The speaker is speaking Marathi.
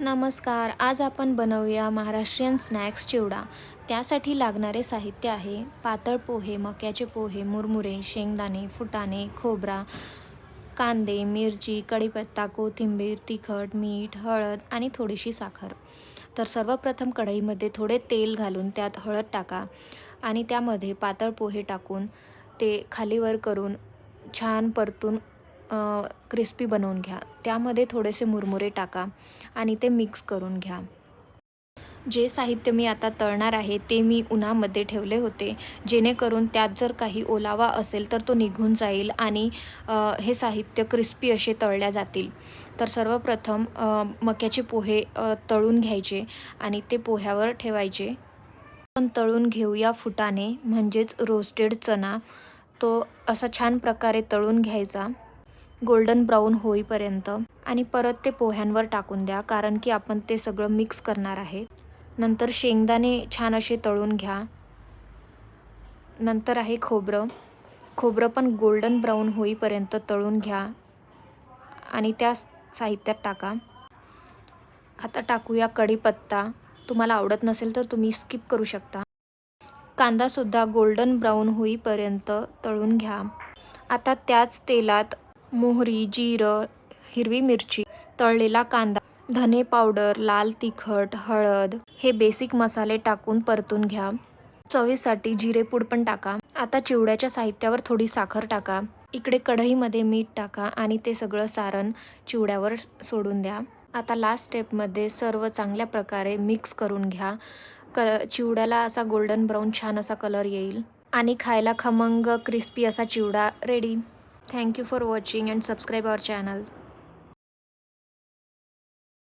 नमस्कार. आज आपण बनवूया महाराष्ट्रीयन स्नॅक्स चिवडा. त्यासाठी लागणारे साहित्य आहे पातळ पोहे, मक्याचे पोहे, मुरमुरे, शेंगदाणे, फुटाणे, खोबरा, कांदे, मिरची, कढीपत्ता, कोथिंबीर, तिखट, मीठ, हळद आणि थोडीशी साखर. तर सर्वप्रथम कढईमध्ये थोडे तेल घालून त्यात हळद टाका आणि त्यामध्ये पातळ पोहे टाकून ते खालीवर करून छान परतून क्रिस्पी बनवून घ्या. त्यामध्ये थोडेसे मुरमुरे टाका आणि ते मिक्स करून घ्या. जे साहित्य मी आता तळणार आहे ते मी उन्हामध्ये ठेवले होते, जेणेकरून त्यात जर काही ओलावा असेल तर तो निघून जाईल आणि हे साहित्य क्रिस्पी असे तळल्या जातील. तर सर्वप्रथम मक्याचे पोहे तळून घ्यायचे आणि ते पोह्यावर ठेवायचे. आपण तळून घेऊया फुटाणे म्हणजेच रोस्टेड चणा. तो असा छान प्रकारे तळून घ्यायचा गोल्डन ब्राऊन होईपर्यंत आणि परत ते पोह्यांवर टाकून द्या, कारण की आपण ते सगळं मिक्स करणार आहे. नंतर शेंगदाणे छान असे तळून घ्या. नंतर आहे खोबरं. खोबरं पण गोल्डन ब्राऊन होईपर्यंत तळून घ्या आणि त्या साहित्यात टाका. आता टाकूया कढीपत्ता. तुम्हाला आवडत नसेल तर तुम्ही स्किप करू शकता. कांदासुद्धा गोल्डन ब्राऊन होईपर्यंत तळून घ्या. आता त्याच तेलात मोहरी, जिरं, हिरवी मिरची, तळलेला कांदा, धने पावडर, लाल तिखट, हळद हे बेसिक मसाले टाकून परतून घ्या. चवीसाठी जिरेपूड पण टाका. आता चिवड्याच्या साहित्यावर थोडी साखर टाका. इकडे कढईमध्ये मीठ टाका आणि ते सगळं सारण चिवड्यावर सोडून द्या. आता लास्ट स्टेपमध्ये सर्व चांगल्या प्रकारे मिक्स करून घ्या. चिवड्याला असा गोल्डन ब्राऊन छान असा कलर येईल आणि खायला खमंग क्रिस्पी असा चिवडा ready. Thank you for watching and subscribe our channel.